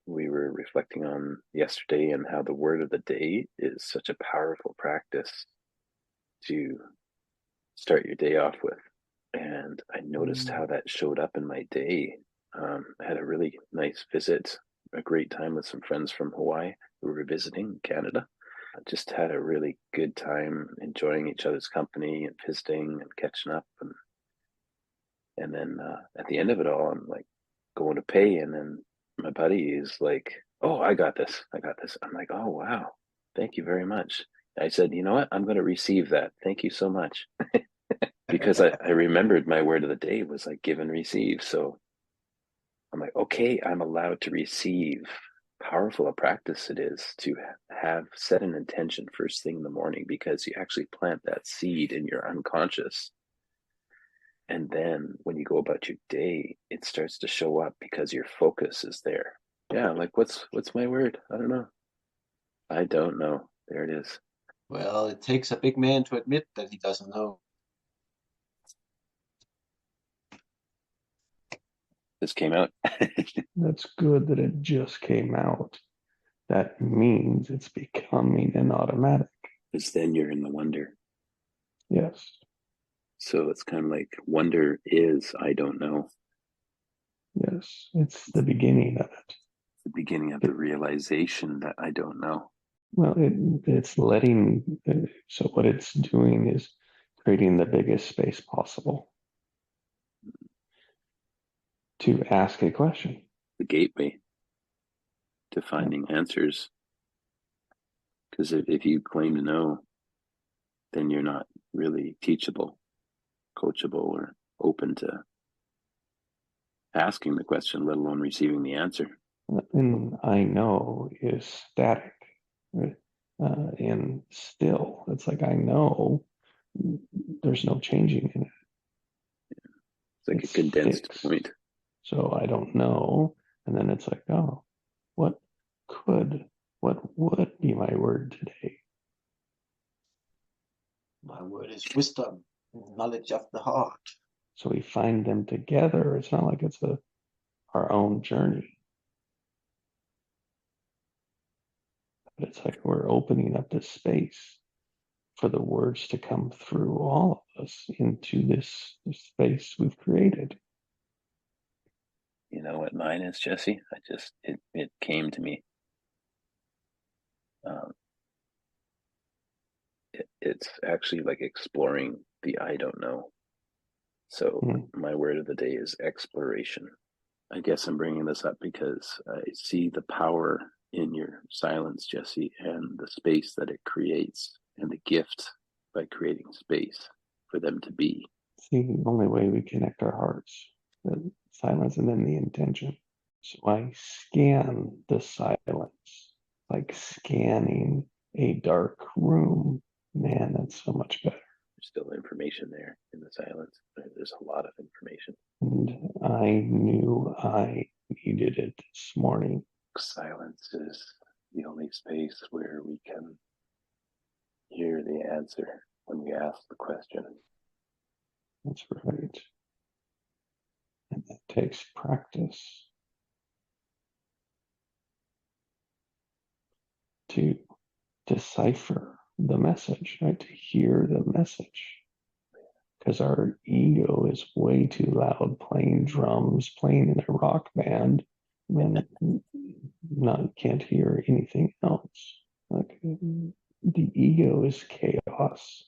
we were reflecting on yesterday and how the word of the day is such a powerful practice to start your day off with. And I noticed how that showed up in my day. I had a really nice visit, a great time with some friends from Hawaii who were visiting Canada. I just had a really good time enjoying each other's company and visiting and catching up. And then at the end of it all, I'm like going to pay. And then my buddy is like, "Oh, I got this. I got this." I'm like, "Oh, wow. Thank you very much." I said, "You know what? I'm going to receive that. Thank you so much." Because I remembered my word of the day was like give and receive. So I'm like, okay, I'm allowed to receive. Powerful a practice it is to have set an intention first thing in the morning because you actually plant that seed in your unconscious. And then when you go about your day, it starts to show up because your focus is there. Yeah, like what's my word? I don't know. I don't know. There it is. Well, it takes a big man to admit that he doesn't know. This came out. That's good that it just came out. That means it's becoming an automatic. Because then you're in the wonder. Yes. So it's kind of like wonder is I don't know. Yes. It's the beginning of it. The beginning of the realization that I don't know. Well, it's letting, so what it's doing is creating the biggest space possible to ask a question. The gateway to finding answers. Because if you claim to know, then you're not really teachable, coachable, or open to asking the question, let alone receiving the answer. And I know is static, right? And still. It's like I know there's no changing in it. It's like It's a condensed fixed. point. So I don't know. And then it's like, oh, what would be my word today? My word is wisdom, knowledge of the heart. So we find them together. It's not like it's our own journey. But it's like we're opening up this space for the words to come through all of us into this space we've created. You know what mine is, Jesse? It came to me. Um, it's actually like exploring the I don't know. So Mm. my word of the day is exploration. I guess I'm bringing this up because I see the power in your silence, Jesse, and the space that it creates, and the gift by creating space for them to be. See, the only way we connect our hearts, the silence and then the intention. So I scan the silence, like scanning a dark room. Man, that's so much better. There's still information there in the silence. There's a lot of information. And I knew I needed it this morning. Silence is the only space where we can hear the answer when we ask the question. That's right. And that takes practice to decipher the message, right? To hear the message. Because our ego is way too loud playing drums, playing in a rock band, and can't hear anything else. Like the ego is chaos.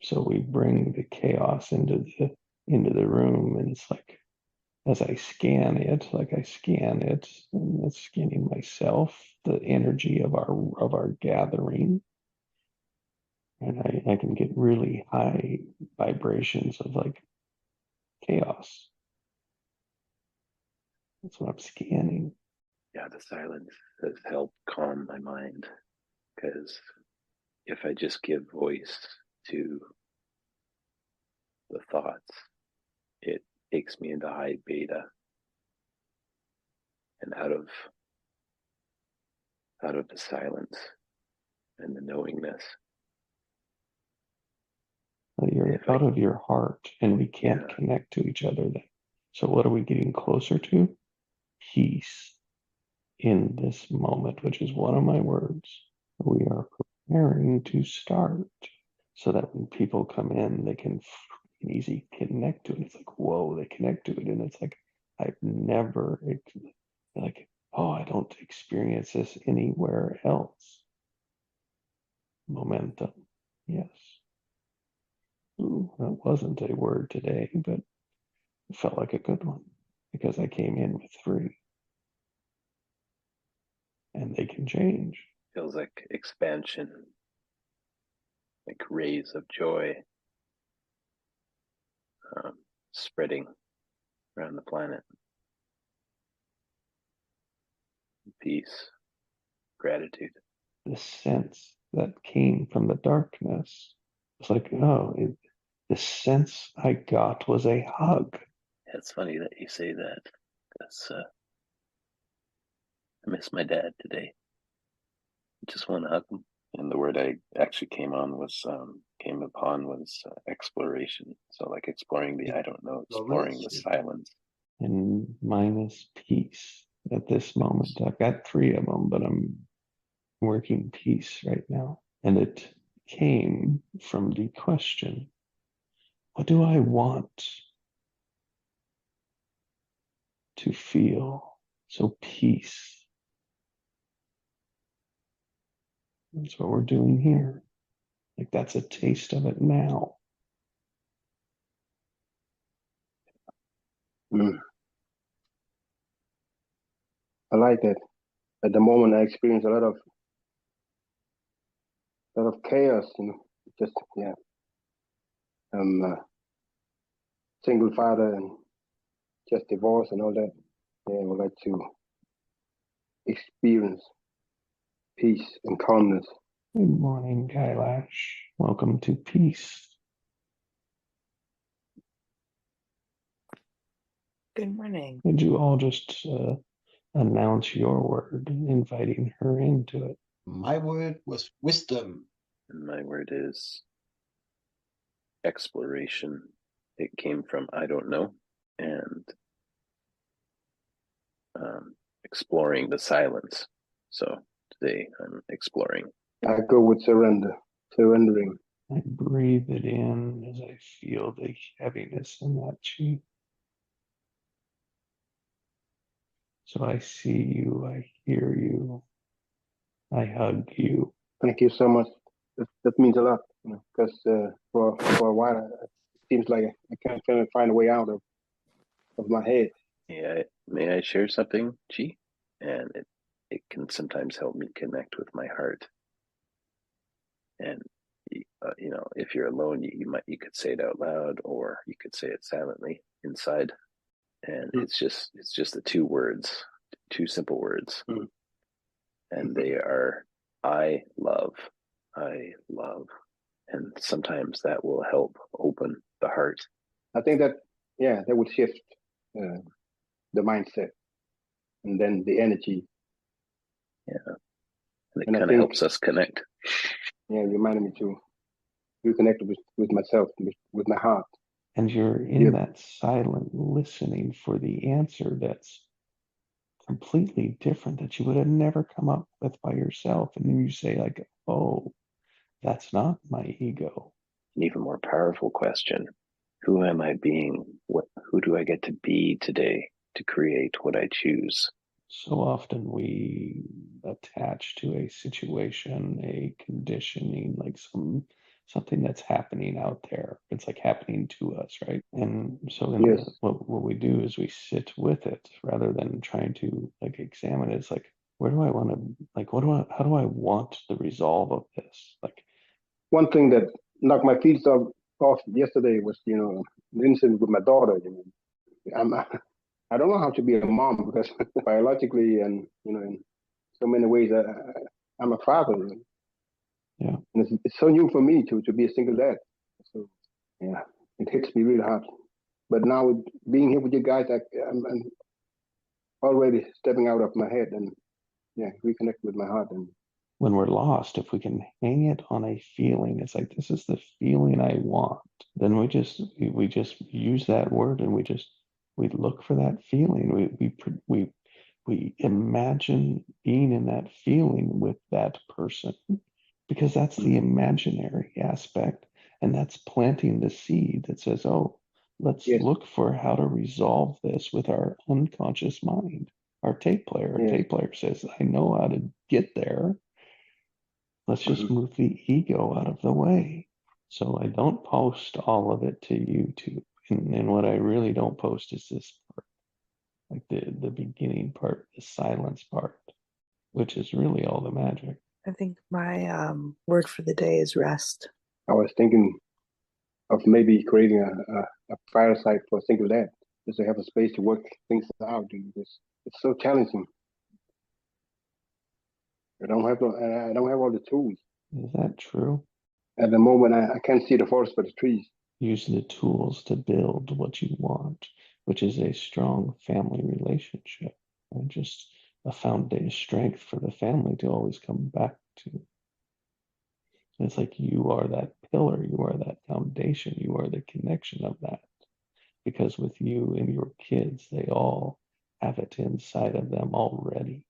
So we bring the chaos into the room, and it's like as I scan it, and it's scanning myself, the energy of our gathering, and I can get really high vibrations of like chaos. That's what I'm scanning. Yeah, the silence has helped calm my mind because if I just give voice to the thoughts, it takes me into high beta and out of the silence and the knowingness. You're If I out of your heart, and we can't Yeah, connect to each other then. So what are we getting closer to? peace in this moment, which is one of my words. We are preparing to start so that when people come in, they can easy connect to it. It's like, whoa, they connect to it. And it's like, I've never, like, oh, I don't experience this anywhere else. Momentum. Yes. Ooh, that wasn't a word today, but it felt like a good one because I came in with 3. And they can change. Feels like expansion, like rays of joy spreading around the planet. Peace, gratitude. The sense that came from the darkness was like, oh, the sense I got was a hug. It's funny that you say that. That's I miss my dad today. Just want to hug him. And the word I actually came upon was exploration. So like exploring the I don't know, exploring the silence. And mine is peace at this moment. I've got 3 of them, but I'm working peace right now. And it came from the question, what do I want to feel? So peace. That's what we're doing here. Like that's a taste of it now. I like that. At the moment, I experience a lot of chaos. Just yeah. I'm a single father and just divorced and all that. Yeah, I would like to experience peace and calmness. Good morning, Kailash. Welcome to peace. Good morning. Did you all just announce your word, inviting her into it? My word was wisdom. And my word is exploration. It came from I don't know, and exploring the silence. So today I'm exploring. I go with surrendering. I breathe it in as I feel the heaviness in that chi. So I see you, I hear you, I hug you. Thank you so much. That means a lot, because for a while it seems like I can't find a way out of my head. Yeah, may I share something, Chi? And it can sometimes help me connect with my heart. And if you're alone, you could say it out loud, or you could say it silently inside. And it's just the 2 words, 2 simple words, and they are I love, and sometimes that will help open the heart. I think that would shift the mindset and then the energy. Yeah, and it kind of helps us connect. Yeah, it reminded me to reconnect with myself, with my heart. And you're in that silent listening for the answer that's completely different that you would have never come up with by yourself. And then you say like, oh, that's not my ego. An even more powerful question. Who am I being? Who do I get to be today to create what I choose? So often we attach to a situation, a conditioning, like something that's happening out there. It's like happening to us, right? And so what we do is we sit with it rather than trying to like examine it. It's like, where do I want to, like, how do I want the resolve of this? Like, one thing that knocked my feet off yesterday was, the incident with my daughter. I don't know how to be a mom because biologically and, in so many ways, I'm a father. Yeah. And it's so new for me to be a single dad. So, yeah, it hits me really hard. But now being here with you guys, I'm already stepping out of my head and, reconnect with my heart. And when we're lost, if we can hang it on a feeling, it's like, this is the feeling I want. Then we just use that word and we look for that feeling. We imagine being in that feeling with that person, because that's the imaginary aspect. And that's planting the seed that says, oh, let's Yes. look for how to resolve this with our unconscious mind. Our tape player. Yes. Tape player says, I know how to get there. Let's just move the ego out of the way. So I don't post all of it to YouTube. And what I really don't post is this part, like the beginning part, the silence part, which is really all the magic. I think my word for the day is rest. I was thinking of maybe creating a fireside for single dad, just to have a space to work things out. It's so challenging. I don't have all the tools. Is that true? At the moment, I can't see the forest for the trees. Use the tools to build what you want, which is a strong family relationship, and just a foundation strength for the family to always come back to. It's like you are that pillar, you are that foundation, you are the connection of that. Because with you and your kids, they all have it inside of them already.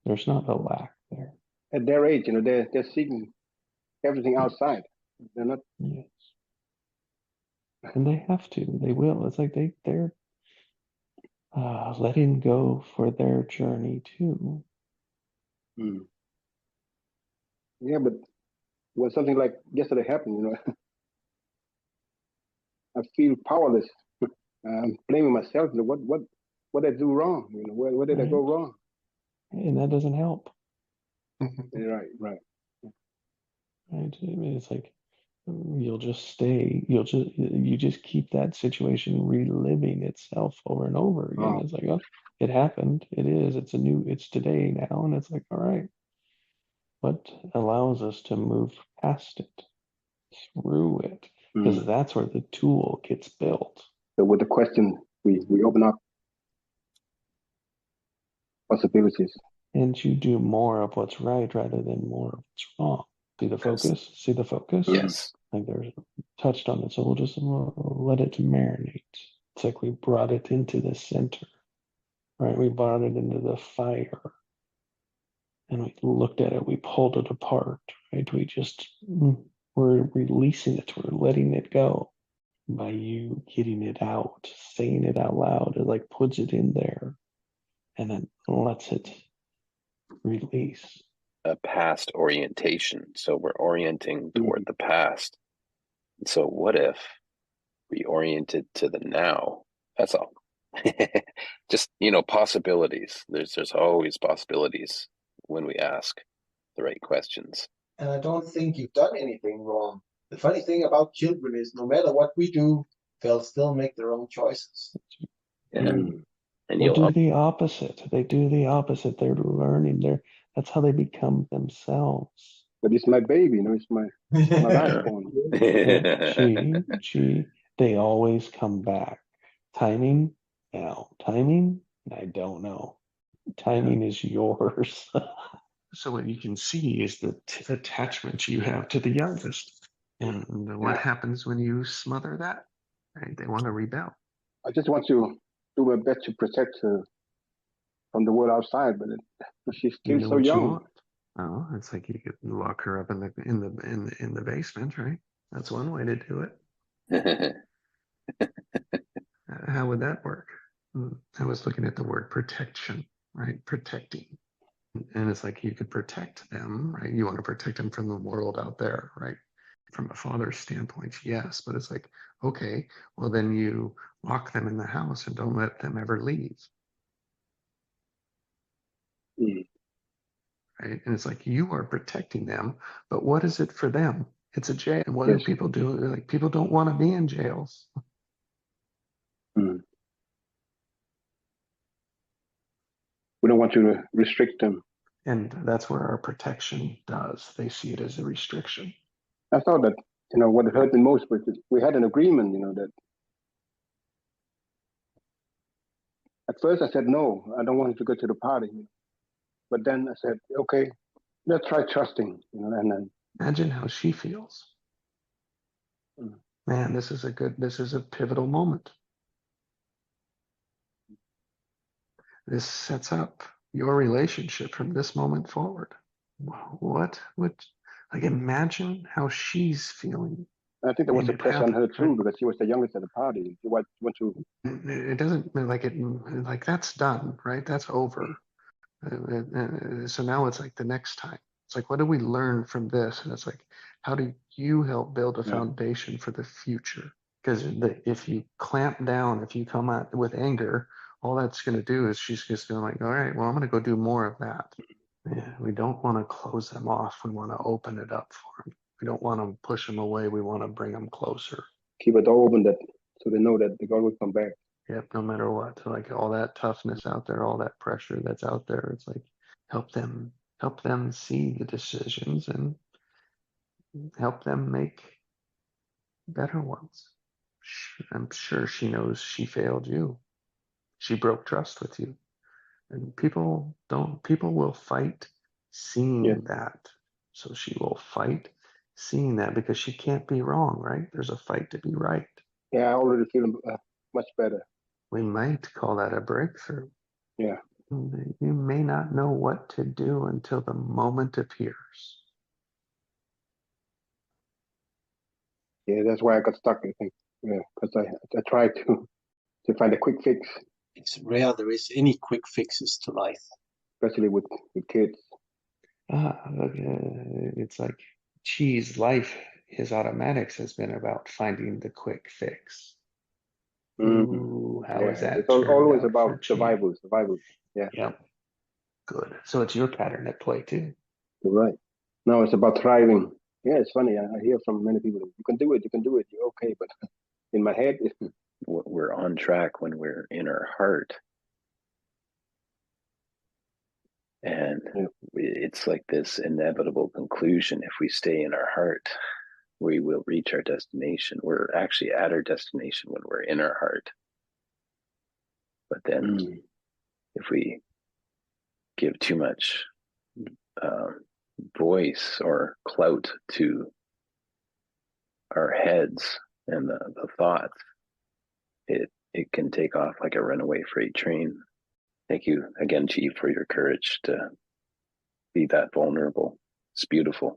There's not a lack there. At their age, they're seeking everything outside. They're not. Yes. And they have to. They will. It's like they're letting go for their journey too. Yeah, but when something like yesterday happened, I feel powerless. I'm blaming myself. What did I do wrong? Where did I go wrong? And that doesn't help. Right. Right. I mean, it's like you just keep that situation reliving itself over and over again. Oh. It's like, oh, it happened. It's today now. And it's like, all right, what allows us to move past it, through it? Because that's where the tool gets built. So with the question, we open up possibilities. And you do more of what's right rather than more of what's wrong. See the focus? See the focus? Yes. Like there's touched on it. So we'll let it marinate. It's like we brought it into the center, right? We brought it into the fire. And we looked at it, we pulled it apart, right? We're releasing it, we're letting it go. By you getting it out, saying it out loud, it like puts it in there and then lets it release. A past orientation. So we're orienting toward the past. So what if we oriented to the now? That's all. Just, possibilities. There's always possibilities when we ask the right questions. And I don't think you've done anything wrong. The funny thing about children is no matter what we do, they'll still make their own choices. And They do the opposite. They do the opposite. They're learning. That's how they become themselves. But it's my baby, it's my last They always come back. Timing? Now. Timing? I don't know. Timing is yours. So what you can see is the attachment you have to the youngest. And what happens when you smother that? Right? They want to rebel. I just want to do my best to protect her from the world outside, but she's still so young. Oh, it's like you could lock her up in the basement, right? That's one way to do it. How would that work? I was looking at the word protection, right? Protecting. And it's like you could protect them, right? You want to protect them from the world out there, right? From a father's standpoint, yes. But it's like, okay, well, then you lock them in the house and don't let them ever leave. Right? And it's like you are protecting them, but what is it for them? It's a jail. And what do people do? Like people don't want to be in jails. We don't want to restrict them. And that's where our protection does. They see it as a restriction. I thought that, what hurt me most was we had an agreement, that at first I said, no, I don't want him to go to the party. But then I said, okay, let's try trusting, and then. Imagine how she feels. Man, this is a pivotal moment. this sets up your relationship from this moment forward. What would, like, imagine how she's feeling. I think there was a And pressure on have, her too because she was the youngest at the party. She went to. it doesn't like it, like that's done, right? That's over. So now it's like the next time. It's like, what do we learn from this? And it's like, how do you help build a Yeah. foundation for the future? Because if you clamp down, if you come out with anger, all that's going to do is she's just going to like, all right, well, I'm going to go do more of that. Yeah, we don't want to close them off. We want to open it up for them. We don't want to push them away. We want to bring them closer. Keep a door open that so they know that the God will come back. Yep, no matter what. Like all that toughness out there, all that pressure that's out there, it's like help them see the decisions and help them make better ones. I'm sure she knows she failed you. She broke trust with you. And people will fight Yeah. seeing that. So she will fight seeing that because she can't be wrong, right? There's a fight to be right. Yeah, I already feel much better. We might call that a breakthrough. Yeah. You may not know what to do until the moment appears. Yeah, that's why I got stuck, I think. Yeah, because I tried to find a quick fix, It's rare there is any quick fixes to life. especially with kids. It's like, geez, life, his automatics has been about finding the quick fix. Mm-hmm. Ooh, how Yeah, has that it's turned always out for about Chi? survival. Yeah, Yep, good. So it's your pattern at play too. you're right. No, it's about thriving. Yeah, it's funny. I hear from many people, you can do it, you're okay. But in my head, We're on track when we're in our heart. And yeah. it's like this inevitable conclusion. If we stay in our heart, we will reach our destination. We're actually at our destination when we're in our heart. But then if we give too much voice or clout to our heads and the thoughts, it can take off like a runaway freight train. Thank you again, Chief, for your courage to be that vulnerable. It's beautiful.